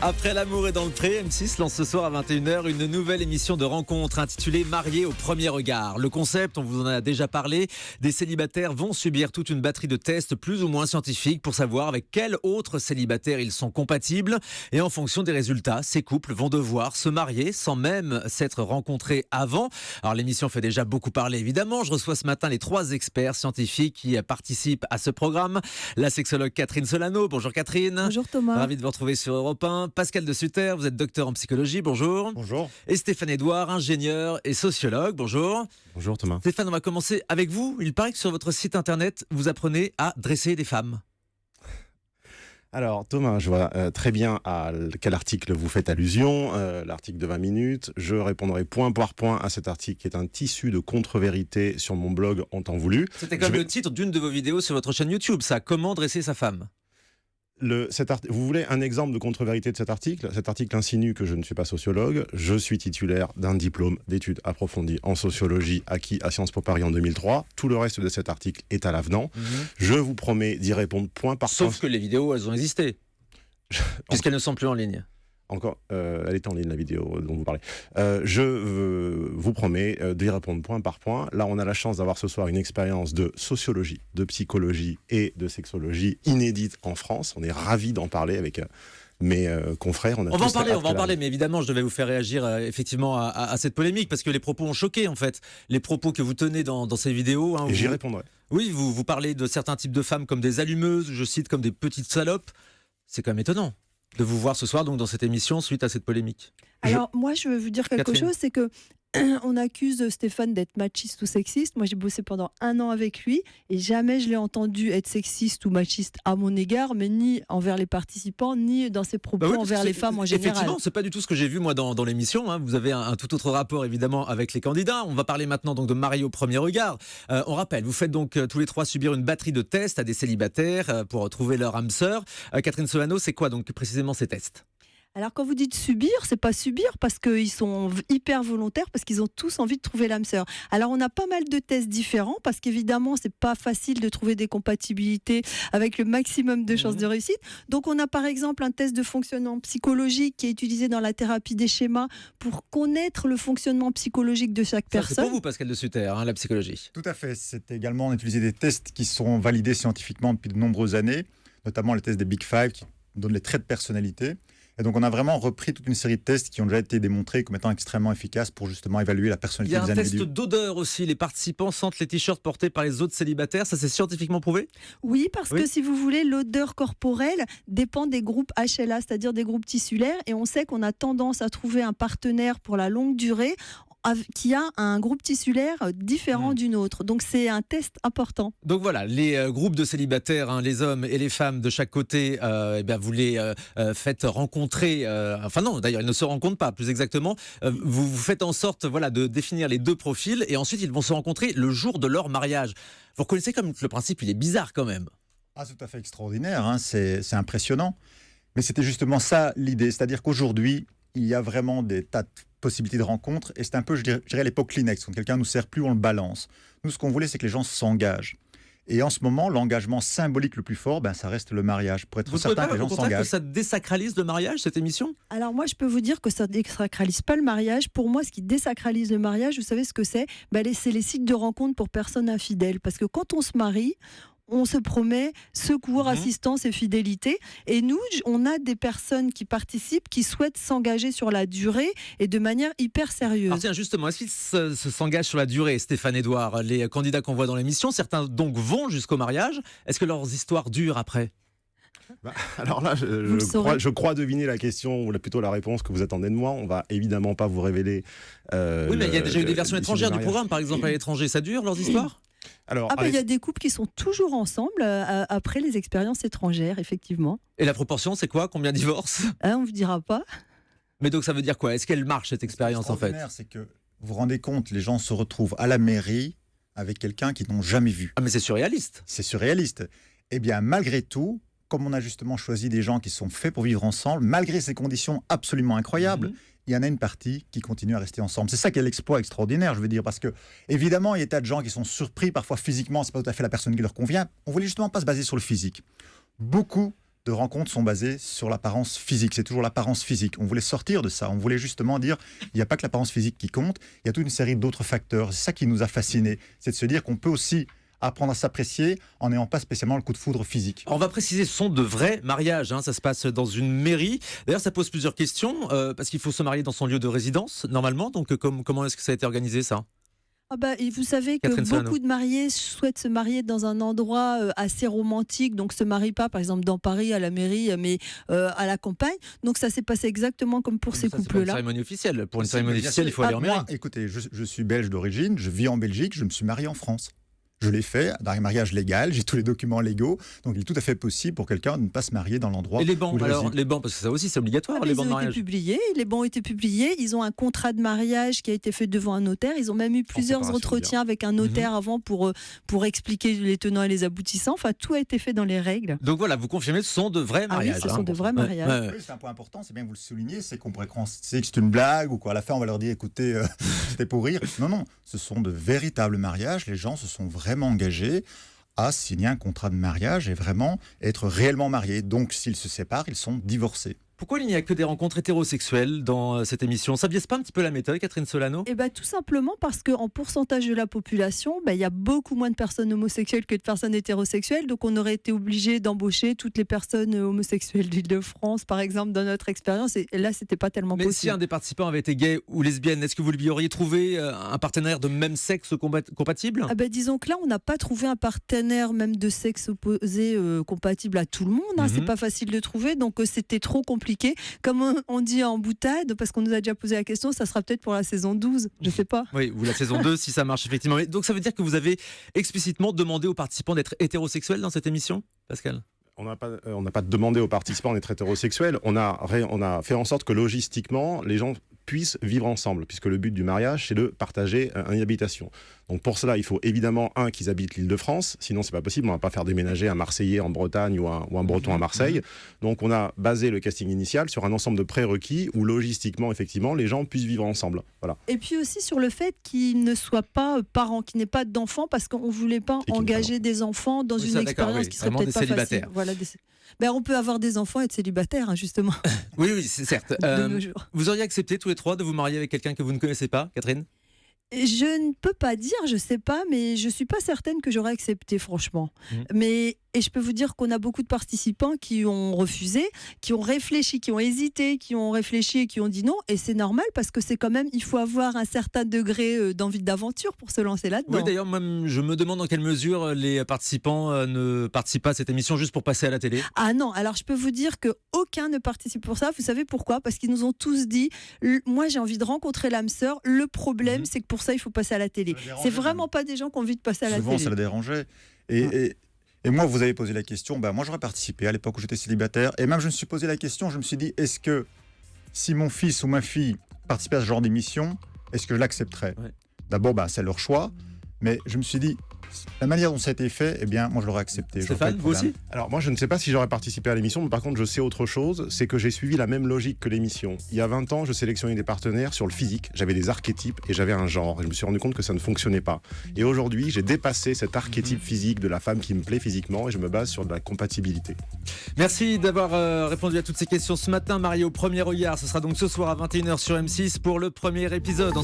Après l'amour est dans le pré, M6 lance ce soir à 21h une nouvelle émission de rencontre intitulée Mariés au premier regard. Le concept, on vous en a déjà parlé, des célibataires vont subir toute une batterie de tests plus ou moins scientifiques pour savoir avec quels autres célibataires ils sont compatibles. Et en fonction des résultats, ces couples vont devoir se marier sans même s'être rencontrés avant. Alors l'émission fait déjà beaucoup parler évidemment. Je reçois ce matin les 3 experts scientifiques qui participent à ce programme. La sexologue Catherine Solano. Bonjour Catherine. Bonjour Thomas. Ravi de vous retrouver sur Europe 1. Pascal de Sutter, vous êtes docteur en psychologie, bonjour. Bonjour. Et Stéphane Edouard, ingénieur et sociologue, bonjour. Bonjour Thomas. Stéphane, on va commencer avec vous. Il paraît que sur votre site internet, vous apprenez à dresser des femmes. Alors Thomas, je vois très bien à quel article vous faites allusion, l'article de 20 minutes. Je répondrai point par point à cet article qui est un tissu de contre-vérité sur mon blog en temps voulu. C'était comme le titre d'une de vos vidéos sur votre chaîne YouTube, ça, comment dresser sa femme. Vous voulez un exemple de contre-vérité de cet article ? Cet article insinue que je ne suis pas sociologue. Je suis titulaire d'un diplôme d'études approfondies en sociologie acquis à Sciences Po Paris en 2003. Tout le reste de cet article est à l'avenant. Je vous promets d'y répondre point par point. Sauf que les vidéos, elles ont existé, puisqu'elles ne sont plus en ligne. Encore, elle est en ligne, la vidéo dont vous parlez. Je vous promets d'y répondre point par point. Là, on a la chance d'avoir ce soir une expérience de sociologie, de psychologie et de sexologie inédite en France. On est ravis d'en parler avec mes confrères. On va en parler, mais évidemment, je devais vous faire réagir effectivement à cette polémique, parce que les propos ont choqué, en fait. Les propos que vous tenez dans ces vidéos. Et j'y répondrai. Oui, vous parlez de certains types de femmes comme des allumeuses, je cite comme des petites salopes. C'est quand même étonnant de vous voir ce soir donc dans cette émission suite à cette polémique. Alors moi je veux vous dire quelque chose, c'est que on accuse Stéphane d'être machiste ou sexiste. Moi j'ai bossé pendant 1 an avec lui et jamais je l'ai entendu être sexiste ou machiste à mon égard, mais ni envers les participants, ni dans ses propos envers les femmes en général. Effectivement, c'est pas du tout ce que j'ai vu moi dans l'émission. Vous avez un tout autre rapport évidemment avec les candidats. On va parler maintenant donc de mariés au premier regard. On rappelle, vous faites donc tous les 3 subir une batterie de tests à des célibataires pour trouver leur âme sœur. Catherine Solano, c'est quoi donc précisément ces tests ? Alors quand vous dites subir, c'est pas subir parce qu'ils sont hyper volontaires, parce qu'ils ont tous envie de trouver l'âme sœur. Alors on a pas mal de tests différents parce qu'évidemment c'est pas facile de trouver des compatibilités avec le maximum de chances de réussite. Donc on a par exemple un test de fonctionnement psychologique qui est utilisé dans la thérapie des schémas pour connaître le fonctionnement psychologique de chaque personne. C'est pour vous Pascal de Sutter, la psychologie. Tout à fait. C'est également utiliser des tests qui sont validés scientifiquement depuis de nombreuses années, notamment les tests des Big Five qui donnent les traits de personnalité. Et donc, on a vraiment repris toute une série de tests qui ont déjà été démontrés comme étant extrêmement efficaces pour justement évaluer la personnalité des individus. Il y a un test d'odeur aussi. Les participants sentent les t-shirts portés par les autres célibataires. Ça, c'est scientifiquement prouvé ? Oui, parce que si vous voulez, l'odeur corporelle dépend des groupes HLA, c'est-à-dire des groupes tissulaires. Et on sait qu'on a tendance à trouver un partenaire pour la longue durée qui a un groupe tissulaire différent d'une autre. Donc c'est un test important. Donc voilà, les groupes de célibataires, les hommes et les femmes de chaque côté, vous les faites rencontrer, enfin non, d'ailleurs ils ne se rencontrent pas, plus exactement, vous faites en sorte de définir les 2 profils et ensuite ils vont se rencontrer le jour de leur mariage. Vous reconnaissez comme le principe, il est bizarre quand même. Ah, c'est tout à fait extraordinaire, c'est impressionnant. Mais c'était justement ça l'idée, c'est-à-dire qu'aujourd'hui, il y a vraiment des tas de possibilités de rencontres, et c'est un peu, je dirais, l'époque Kleenex. Quand quelqu'un nous sert plus, on le balance. Nous, ce qu'on voulait, c'est que les gens s'engagent. Et en ce moment, l'engagement symbolique le plus fort, ça reste le mariage. Pour être certain que les gens s'engagent. Que ça désacralise le mariage, cette émission ? Alors moi, je peux vous dire que ça ne désacralise pas le mariage. Pour moi, ce qui désacralise le mariage, vous savez ce que c'est ? C'est les sites de rencontres pour personnes infidèles. Parce que quand on se marie, on se promet secours, assistance et fidélité. Et nous, on a des personnes qui participent, qui souhaitent s'engager sur la durée et de manière hyper sérieuse. Alors tiens, justement, est-ce qu'ils s'engagent sur la durée, Stéphane Edouard ? Les candidats qu'on voit dans l'émission, certains donc vont jusqu'au mariage. Est-ce que leurs histoires durent après ? Alors là, je crois deviner la question, ou plutôt la réponse que vous attendez de moi. On va évidemment pas vous révéler... oui, mais il y a déjà eu des versions étrangères du programme, par exemple à l'étranger. Ça dure, leurs histoires ? Il y a des couples qui sont toujours ensemble après les expériences étrangères, effectivement. Et la proportion, c'est quoi ? Combien divorcent ? On ne vous dira pas. Mais donc ça veut dire quoi ? Est-ce qu'elle marche cette expérience en fait ? C'est que vous vous rendez compte, les gens se retrouvent à la mairie avec quelqu'un qu'ils n'ont jamais vu. Ah mais c'est surréaliste. C'est surréaliste. Eh bien malgré tout, comme on a justement choisi des gens qui sont faits pour vivre ensemble, malgré ces conditions absolument incroyables, il y en a une partie qui continue à rester ensemble. C'est ça qui est l'exploit extraordinaire, je veux dire, parce que évidemment, il y a des tas de gens qui sont surpris, parfois physiquement, c'est pas tout à fait la personne qui leur convient. On voulait justement pas se baser sur le physique. Beaucoup de rencontres sont basées sur l'apparence physique. C'est toujours l'apparence physique. On voulait sortir de ça. On voulait justement dire, il n'y a pas que l'apparence physique qui compte, il y a toute une série d'autres facteurs. C'est ça qui nous a fascinés. C'est de se dire qu'on peut aussi apprendre à s'apprécier en n'ayant pas spécialement le coup de foudre physique. On va préciser, ce sont de vrais mariages, ça se passe dans une mairie. D'ailleurs, ça pose plusieurs questions, parce qu'il faut se marier dans son lieu de résidence, normalement. Donc, comment est-ce que ça a été organisé, ça ? Et vous savez que Catherine Solano. beaucoup de mariés souhaitent se marier dans un endroit assez romantique, donc se marient pas par exemple dans Paris à la mairie, mais à la campagne. Donc ça s'est passé exactement comme pour ces Ça, c'est pas une couples-là. cérémonie officielle. Pour une Si, cérémonie bien officielle, sûr. il faut aller en mairie. Moi, écoutez, je suis belge d'origine, je vis en Belgique, je me suis marié en France. Je l'ai fait dans un mariage légal, j'ai tous les documents légaux, donc il est tout à fait possible pour quelqu'un de ne pas se marier dans l'endroit Et les où bancs, il alors réside. les bancs, parce que ça aussi c'est obligatoire, les Ils bancs de ont été mariage. publiés, les bancs ont été publiés, ils ont un contrat de mariage qui a été fait devant un notaire, ils ont même eu plusieurs séparation de entretiens avec un notaire avant pour expliquer les tenants et les aboutissants, enfin tout a été fait dans les règles. Donc voilà, vous confirmez, ce sont de vrais Ah oui, mariages. ce sont de vrais mariages. Oui, c'est un point important, c'est bien que vous le soulignez, c'est qu'on pourrait penser que c'est une blague ou quoi. À la fin, on va leur dire, écoutez, c'était pour rire. Non, ce sont de véritables mariages. Les gens se sont vraiment engagés à signer un contrat de mariage et vraiment être réellement mariés. Donc, s'ils se séparent, ils sont divorcés. Pourquoi il n'y a que des rencontres hétérosexuelles dans cette émission ? Ça biaise pas un petit peu la méthode, Catherine Solano ? Tout simplement parce qu'en pourcentage de la population, il y a beaucoup moins de personnes homosexuelles que de personnes hétérosexuelles. Donc on aurait été obligé d'embaucher toutes les personnes homosexuelles d'Île-de-France, par exemple, dans notre expérience. Et là, c'était pas tellement Mais si possible. un des participants avait été gay ou lesbienne, est-ce que vous lui auriez trouvé un partenaire de même sexe compatible ? Disons que là, on n'a pas trouvé un partenaire même de sexe opposé compatible à tout le monde. Mhm. C'est pas facile de trouver, donc c'était trop compliqué. Comme on dit en boutade, parce qu'on nous a déjà posé la question, ça sera peut-être pour la saison 12, je sais pas. Oui, ou la saison 2 si ça marche effectivement. Mais donc ça veut dire que vous avez explicitement demandé aux participants d'être hétérosexuels dans cette émission, Pascal ? On n'a pas demandé aux participants d'être hétérosexuels. On a fait en sorte que logistiquement, les gens puissent vivre ensemble, puisque le but du mariage, c'est de partager une habitation. Donc pour cela, il faut évidemment, qu'ils habitent l'Île-de-France, sinon c'est pas possible, on va pas faire déménager un Marseillais en Bretagne ou un Breton à Marseille. Donc on a basé le casting initial sur un ensemble de prérequis où logistiquement, effectivement, les gens puissent vivre ensemble. Voilà. Et puis aussi sur le fait qu'ils ne soient pas parents, qu'ils n'aient pas d'enfants, parce qu'on ne voulait pas Et qu'ils engager des enfants dans Oui, une ça, d'accord, expérience oui, qui serait vraiment peut-être des pas facile. célibataires. Voilà, on peut avoir des enfants et être célibataire, justement, Oui, c'est certes. de nos jours. Vous auriez accepté tous les trois de vous marier avec quelqu'un que vous ne connaissez pas, Catherine ? Je ne peux pas dire, je sais pas, mais je suis pas certaine que j'aurais accepté, franchement. Et je peux vous dire qu'on a beaucoup de participants qui ont refusé, qui ont réfléchi, qui ont hésité, qui ont réfléchi et qui ont dit non. Et c'est normal parce que c'est quand même, il faut avoir un certain degré d'envie d'aventure pour se lancer là-dedans. Oui, d'ailleurs, même, je me demande dans quelle mesure les participants ne participent pas à cette émission juste pour passer à la télé. Ah non, alors je peux vous dire qu'aucun ne participe pour ça. Vous savez pourquoi ? Parce qu'ils nous ont tous dit, moi j'ai envie de rencontrer l'âme sœur. Le problème, c'est que pour ça, il faut passer à la télé. Ça le dérange C'est même. vraiment pas des gens qui ont envie de passer à la Souvent, télé. ça le dérangeait. Et moi, vous avez posé la question, moi j'aurais participé à l'époque où j'étais célibataire. Et même je me suis posé la question, je me suis dit, est-ce que si mon fils ou ma fille participait à ce genre d'émission, est-ce que je l'accepterais ? Ouais. D'abord, c'est leur choix. Mais je me suis dit, la manière dont ça a été fait, eh bien, moi je l'aurais accepté. J'aurais pas Stéphane, eu de vous problème. aussi ? Alors moi, je ne sais pas si j'aurais participé à l'émission, mais par contre, je sais autre chose, c'est que j'ai suivi la même logique que l'émission. Il y a 20 ans, je sélectionnais des partenaires sur le physique, j'avais des archétypes et j'avais un genre. Et je me suis rendu compte que ça ne fonctionnait pas. Et aujourd'hui, j'ai dépassé cet archétype physique de la femme qui me plaît physiquement et je me base sur de la compatibilité. Merci d'avoir répondu à toutes ces questions ce matin, marié au premier regard. Ce sera donc ce soir à 21h sur M6 pour le premier épisode.